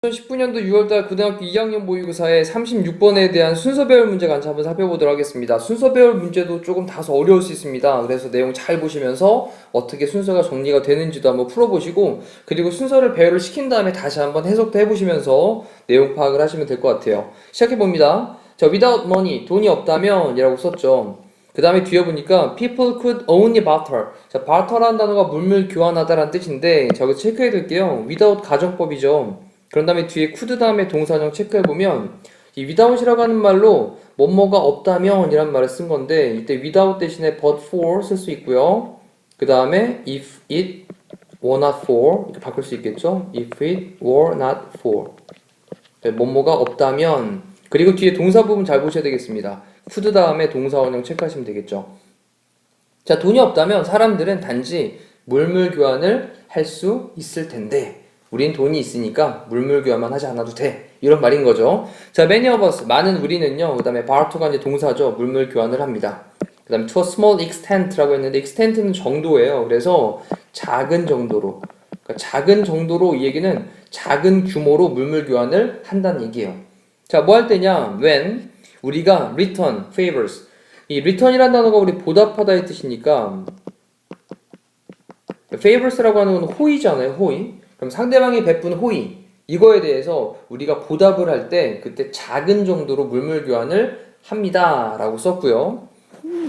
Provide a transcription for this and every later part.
(2019년도 6월달) 고등학교 2학년 모의고사의 36번에 대한 순서배열 문제 간지 한번 살펴보도록 하겠습니다. 순서배열 문제도 조금 다소 어려울 수 있습니다. 그래서 내용 잘 보시면서 어떻게 순서가 정리가 되는지도 한번 풀어보시고, 그리고 순서를 배열을 시킨 다음에 다시 한번 해석도 해보시면서 내용 파악을 하시면 될 것 같아요. 시작해봅니다. 자, without money, 돈이 없다면 이라고 썼죠. 그 다음에 뒤에 보니까 people could only barter. 자, barter라는 단어가 물물 교환하다라는 뜻인데, 자, 이거 체크해 둘게요. without 가정법이죠. 그런 다음에 뒤에 could 다음에 동사정 체크해보면 이 without이라고 하는 말로 뭐뭐가 없다면 이란 말을 쓴 건데, 이때 without 대신에 but for 쓸 수 있고요. 그 다음에 if it were not for 이렇게 바꿀 수 있겠죠. if it were not for 뭐뭐가 없다면, 그리고 뒤에 동사 부분 잘 보셔야 되겠습니다. could 다음에 동사 원형 체크하시면 되겠죠. 자, 돈이 없다면 사람들은 단지 물물 교환을 할 수 있을 텐데 우린 돈이 있으니까 물물 교환만 하지 않아도 돼, 이런 말인 거죠. 자, many of us, 많은 우리는요. 그 다음에 barter가 이제 동사죠. 물물 교환을 합니다. 그 다음에 to a small extent라고 했는데, extent는 정도예요. 그래서 작은 정도로, 그러니까 작은 정도로, 이 얘기는 작은 규모로 물물 교환을 한다는 얘기예요. 자, 뭐 할 때냐? when 우리가 return favors, 이 return이라는 단어가 우리 보답하다의 뜻이니까 favors라고 하는 건 호의잖아요. 호의. 그럼 상대방이 베푼 호의, 이거에 대해서 우리가 보답을 할 때 그때 작은 정도로 물물 교환을 합니다 라고 썼고요.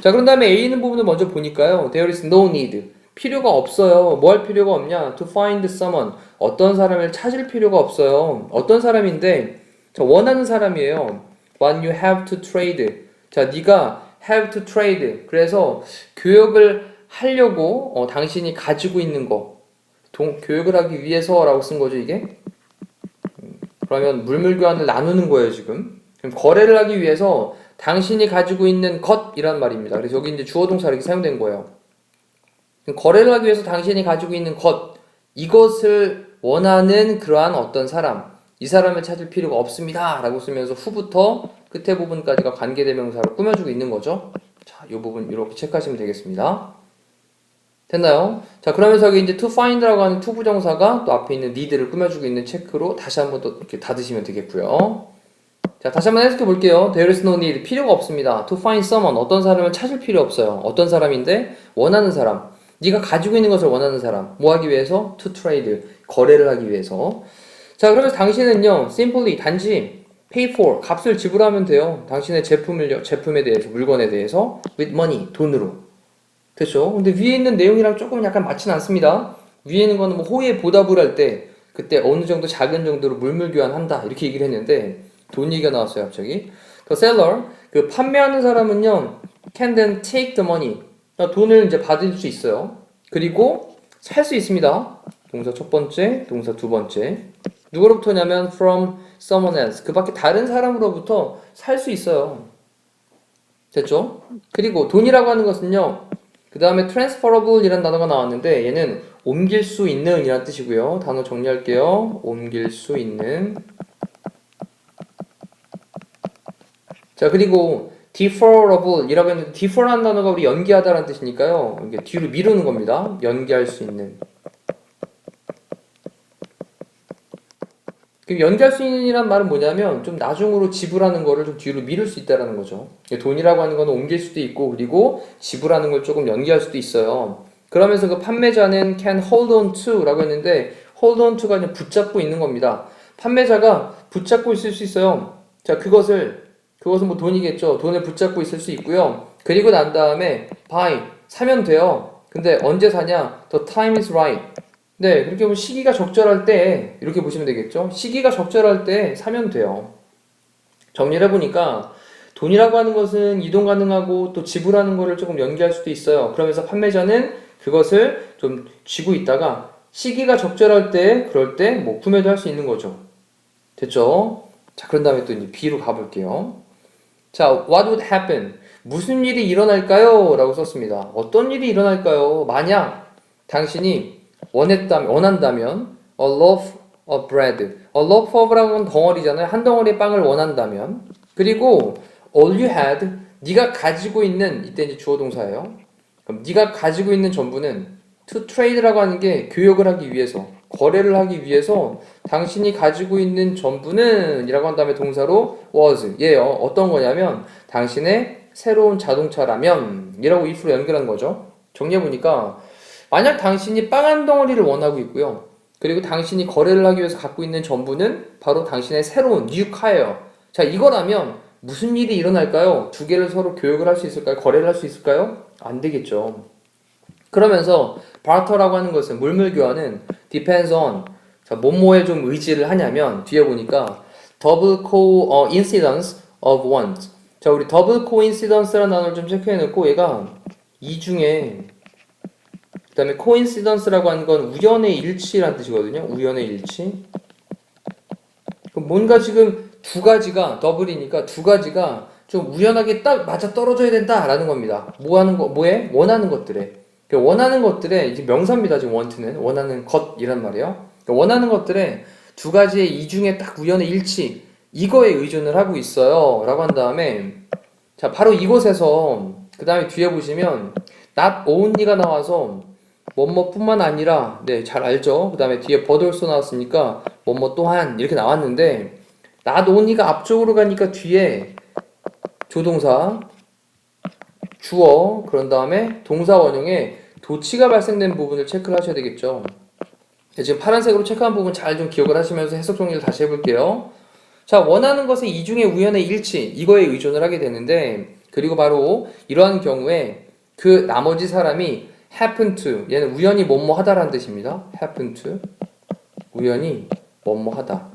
자, 그런 다음에 A 있는 부분을 먼저 보니까요. There is no need, 필요가 없어요. 뭐 할 필요가 없냐? To find someone, 어떤 사람을 찾을 필요가 없어요. 어떤 사람인데, 자, 원하는 사람이에요. One you have to trade. 자, 네가 have to trade, 그래서 교역을 하려고 당신이 가지고 있는 거, 교육을 하기 위해서라고 쓴 거죠, 이게. 그러면 물물 교환을 나누는 거예요, 지금. 그럼 거래를 하기 위해서 당신이 가지고 있는 것이란 말입니다. 그래서 여기 이제 주어 동사 이렇게 사용된 거예요. 거래를 하기 위해서 당신이 가지고 있는 것, 이것을 원하는 그러한 어떤 사람, 이 사람을 찾을 필요가 없습니다 라고 쓰면서 후부터 끝에 부분까지가 관계대명사로 꾸며주고 있는 거죠. 자, 이 부분 이렇게 체크하시면 되겠습니다. 됐나요? 자, 그러면서 여기 이제 to find라고 하는 to 부정사가 또 앞에 있는 need를 꾸며주고 있는 체크로 다시 한번 또 이렇게 닫으시면 되겠고요. 자, 다시 한번 해석해 볼게요. There is no need, 필요가 없습니다. To find someone, 어떤 사람을 찾을 필요 없어요. 어떤 사람인데? 원하는 사람. 네가 가지고 있는 것을 원하는 사람. 뭐 하기 위해서? To trade, 거래를 하기 위해서. 자, 그러면서 당신은요, simply, 단지 pay for, 값을 지불하면 돼요. 당신의 제품에 대해서, 물건에 대해서 with money, 돈으로. 됐죠? 근데 위에 있는 내용이랑 조금 약간 맞지는 않습니다. 위에 있는 거는 뭐 호의에 보답을 할 때 그때 어느 정도 작은 정도로 물물 교환한다 이렇게 얘기를 했는데, 돈 얘기가 나왔어요 갑자기. 그 seller, 그 판매하는 사람은요, can then take the money, 그러니까 돈을 이제 받을 수 있어요. 그리고 살 수 있습니다. 동사 첫 번째, 동사 두 번째. 누구로부터냐면 from someone else, 그 밖에 다른 사람으로부터 살 수 있어요. 됐죠? 그리고 돈이라고 하는 것은요, 그 다음에 transferable 이라는 단어가 나왔는데, 얘는 옮길 수 있는 이라는 뜻이고요. 단어 정리할게요. 옮길 수 있는. 자, 그리고 deferrable 이라고 했는데, defer라는 단어가 우리 연기하다라는 뜻이니까요, 이게 뒤로 미루는 겁니다. 연기할 수 있는. 연기할 수 있는 이란 말은 뭐냐면 좀 나중으로 지불하는 거를 좀 뒤로 미룰 수 있다라는 거죠. 돈이라고 하는 건 옮길 수도 있고, 그리고 지불하는 걸 조금 연기할 수도 있어요. 그러면서 그 판매자는 can hold on to 라고 했는데, hold on to가 그냥 붙잡고 있는 겁니다. 판매자가 붙잡고 있을 수 있어요. 자, 그것은 뭐 돈이겠죠. 돈을 붙잡고 있을 수 있고요. 그리고 난 다음에 buy, 사면 돼요. 근데 언제 사냐? The time is right. 네, 그렇게 보면 시기가 적절할 때, 이렇게 보시면 되겠죠. 시기가 적절할 때 사면 돼요. 정리를 해보니까 돈이라고 하는 것은 이동 가능하고 또 지불하는 거를 조금 연기할 수도 있어요. 그러면서 판매자는 그것을 좀 쥐고 있다가 시기가 적절할 때, 그럴 때 뭐 구매도 할 수 있는 거죠. 됐죠? 자, 그런 다음에 또 이제 B로 가볼게요. 자, what would happen? 무슨 일이 일어날까요? 라고 썼습니다. 어떤 일이 일어날까요? 만약 당신이 원한다면 a loaf of bread, a loaf of라는 건 덩어리잖아요. 한 덩어리 빵을 원한다면. 그리고 all you had, 네가 가지고 있는 이때 이제 주어 동사예요. 그럼 네가 가지고 있는 전부는 to trade라고 하는 게 교역을 하기 위해서 거래를 하기 위해서 당신이 가지고 있는 전부는 이라고 한 다음에 동사로 was 얘요. 어떤 거냐면 당신의 새로운 자동차라면 이라고 if로 연결한 거죠. 정리해보니까 만약 당신이 빵 한 덩어리를 원하고 있고요. 그리고 당신이 거래를 하기 위해서 갖고 있는 전부는 바로 당신의 새로운 new car예요. 자, 이거라면 무슨 일이 일어날까요? 두 개를 서로 교역을 할 수 있을까요? 거래를 할 수 있을까요? 안 되겠죠. 그러면서 barter라고 하는 것은 물물 교환은 depends on 자, 뭐뭐에 좀 의지를 하냐면 뒤에 보니까 double coincidence of want 자, 우리 double coincidence라는 단어를 좀 체크해 놓고 얘가 이중에 그 다음에 coincidence라고 하는 건 우연의 일치라는 뜻이거든요. 우연의 일치. 뭔가 지금 두 가지가 더블이니까 두 가지가 좀 우연하게 딱 맞아 떨어져야 된다라는 겁니다. 뭐 하는 거, 뭐에? 원하는 것들에. 원하는 것들에 이제 명사입니다. 지금 want는 원하는 것이란 말이에요. 원하는 것들에 두 가지의 이중에 딱 우연의 일치 이거에 의존을 하고 있어요. 라고 한 다음에 자 바로 이곳에서 그 다음에 뒤에 보시면 not only가 나와서 뭐뭐뿐만 아니라 네 잘 알죠. 그 다음에 뒤에 but also 나왔으니까 뭐뭐 또한 이렇게 나왔는데 not only가 앞쪽으로 가니까 뒤에 조동사 주어 그런 다음에 동사 원형에 도치가 발생된 부분을 체크를 하셔야 되겠죠. 네, 지금 파란색으로 체크한 부분 잘 좀 기억을 하시면서 해석 정리를 다시 해볼게요. 자 원하는 것의 이중의 우연의 일치 이거에 의존을 하게 되는데 그리고 바로 이러한 경우에 그 나머지 사람이 happen to 얘는 우연히 뭐뭐 하다라는 뜻입니다. happen to 우연히 뭐뭐 하다.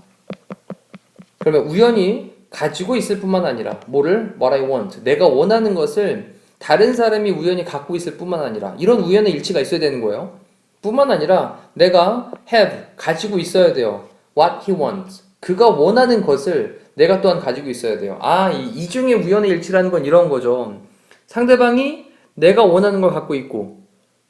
그러면 우연히 가지고 있을 뿐만 아니라 뭐를 what I want 내가 원하는 것을 다른 사람이 우연히 갖고 있을 뿐만 아니라 이런 우연의 일치가 있어야 되는 거예요. 뿐만 아니라 내가 have 가지고 있어야 돼요. what he wants 그가 원하는 것을 내가 또한 가지고 있어야 돼요. 아, 이 이중의 우연의 일치라는 건 이런 거죠. 상대방이 내가 원하는 걸 갖고 있고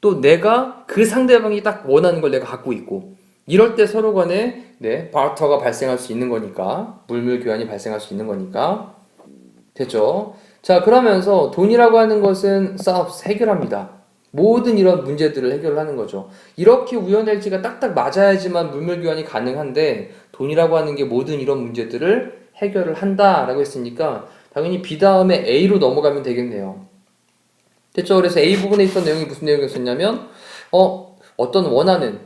또 내가 그 상대방이 딱 원하는 걸 내가 갖고 있고 이럴 때 서로 간에 네, 바터가 발생할 수 있는 거니까 물물 교환이 발생할 수 있는 거니까 됐죠? 자 그러면서 돈이라고 하는 것은 solves 해결합니다. 모든 이런 문제들을 해결하는 거죠. 이렇게 우연일치가 딱딱 맞아야지만 물물 교환이 가능한데 돈이라고 하는 게 모든 이런 문제들을 해결을 한다라고 했으니까 당연히 B 다음에 A로 넘어가면 되겠네요. 됐죠? 그래서 A 부분에 있던 내용이 무슨 내용이었었냐면 어떤 원하는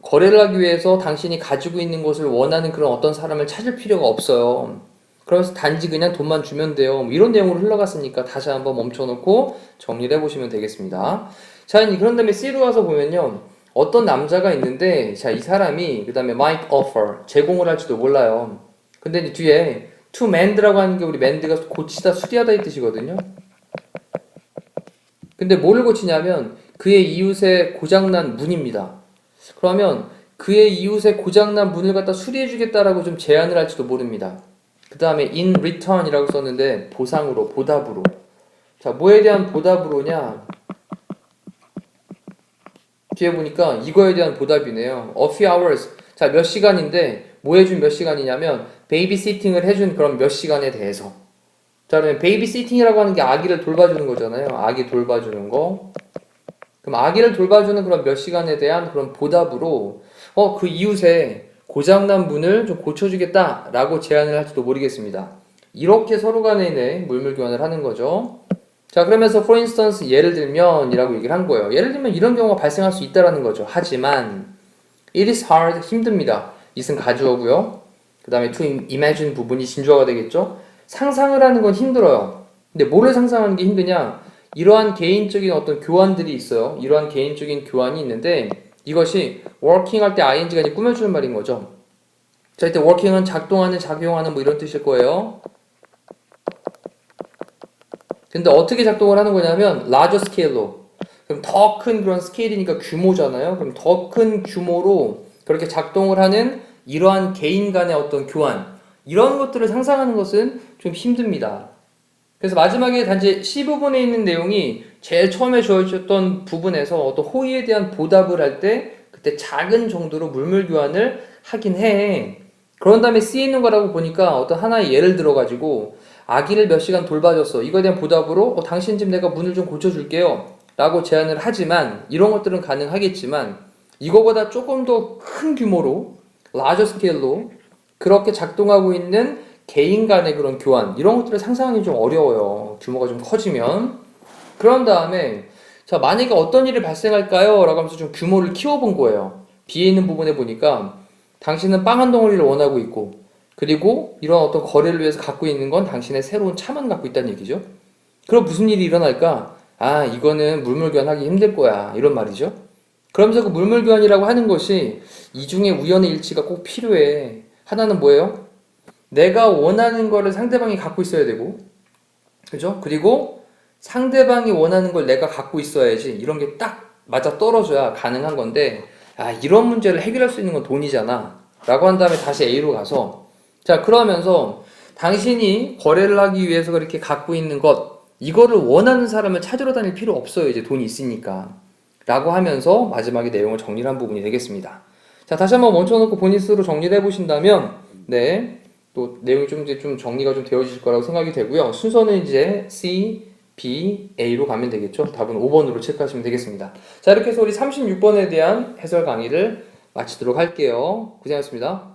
거래를 하기 위해서 당신이 가지고 있는 것을 원하는 그런 어떤 사람을 찾을 필요가 없어요. 그러면서 단지 그냥 돈만 주면 돼요. 뭐 이런 내용으로 흘러갔으니까 다시 한번 멈춰놓고 정리를 해보시면 되겠습니다. 자, 그런 다음에 C로 와서 보면요. 어떤 남자가 있는데, 자, 이 사람이 그 다음에 might offer, 제공을 할지도 몰라요. 근데 이제 뒤에 to mend라고 하는 게 우리 mend가 고치다, 수리하다 이 뜻이거든요. 근데 뭐를 고치냐면 그의 이웃의 고장난 문입니다. 그러면 그의 이웃의 고장난 문을 갖다 수리해주겠다라고 좀 제안을 할지도 모릅니다. 그 다음에 in return이라고 썼는데 보상으로, 보답으로. 자, 뭐에 대한 보답으로냐? 뒤에 보니까 이거에 대한 보답이네요. A few hours. 자, 몇 시간인데 뭐 해준 몇 시간이냐면 베이비시팅을 해준 그런 몇 시간에 대해서. 자, 그러면 베이비시팅이라고 하는 게 아기를 돌봐주는 거잖아요. 아기 돌봐주는 거. 그럼 아기를 돌봐주는 그런 몇 시간에 대한 그런 보답으로 그 이웃의 고장난 문을 좀 고쳐주겠다라고 제안을 할지도 모르겠습니다. 이렇게 서로 간에 물물 교환을 하는 거죠. 자, 그러면서 for instance 예를 들면 이라고 얘기를 한 거예요. 예를 들면 이런 경우가 발생할 수 있다라는 거죠. 하지만 it is hard 힘듭니다. it은 가주어고요. 그 다음에 to imagine 부분이 진주어가 되겠죠. 상상을 하는 건 힘들어요. 근데 뭐를 상상하는 게 힘드냐? 이러한 개인적인 어떤 교환들이 있어요. 이러한 개인적인 교환이 있는데 이것이 working 할 때 ing가 이제 꾸며주는 말인 거죠. 자, 이때 working은 작동하는, 작용하는 뭐 이런 뜻일 거예요. 근데 어떻게 작동을 하는 거냐면 larger scale로 그럼 더 큰 그런 스케일이니까 규모잖아요. 그럼 더 큰 규모로 그렇게 작동을 하는 이러한 개인 간의 어떤 교환 이런 것들을 상상하는 것은 좀 힘듭니다. 그래서 마지막에 단지 C 부분에 있는 내용이 제일 처음에 주어졌던 부분에서 어떤 호의에 대한 보답을 할 때 그때 작은 정도로 물물 교환을 하긴 해. 그런 다음에 C에 있는 거라고 보니까 어떤 하나의 예를 들어가지고 아기를 몇 시간 돌봐줬어. 이거에 대한 보답으로 당신 집 내가 문을 좀 고쳐줄게요. 라고 제안을 하지만 이런 것들은 가능하겠지만 이거보다 조금 더 큰 규모로 라저 스케일로 그렇게 작동하고 있는 개인 간의 그런 교환 이런 것들을 상상하기 좀 어려워요. 규모가 좀 커지면. 그런 다음에 자 만약에 어떤 일이 발생할까요? 라고 하면서 좀 규모를 키워본 거예요. 비에 있는 부분에 보니까 당신은 빵 한 덩어리를 원하고 있고 그리고 이런 어떤 거래를 위해서 갖고 있는 건 당신의 새로운 차만 갖고 있다는 얘기죠. 그럼 무슨 일이 일어날까? 아 이거는 물물 교환하기 힘들 거야 이런 말이죠. 그러면서 그 물물 교환이라고 하는 것이 이 중에 우연의 일치가 꼭 필요해. 하나는 뭐예요? 내가 원하는 거를 상대방이 갖고 있어야 되고 그죠? 그리고 상대방이 원하는 걸 내가 갖고 있어야지 이런 게 딱 맞아 떨어져야 가능한 건데 아 이런 문제를 해결할 수 있는 건 돈이잖아 라고 한 다음에 다시 A로 가서 자 그러면서 당신이 거래를 하기 위해서 그렇게 갖고 있는 것 이거를 원하는 사람을 찾으러 다닐 필요 없어요 이제 돈이 있으니까 라고 하면서 마지막에 내용을 정리를 한 부분이 되겠습니다. 자 다시 한번 멈춰놓고 본인 스스로 정리를 해보신다면 네 또 내용이 좀 이제 좀 정리가 좀 되어질 거라고 생각이 되고요. 순서는 이제 C, B, A로 가면 되겠죠. 답은 5번으로 체크하시면 되겠습니다. 자 이렇게 해서 우리 36번에 대한 해설 강의를 마치도록 할게요. 고생하셨습니다.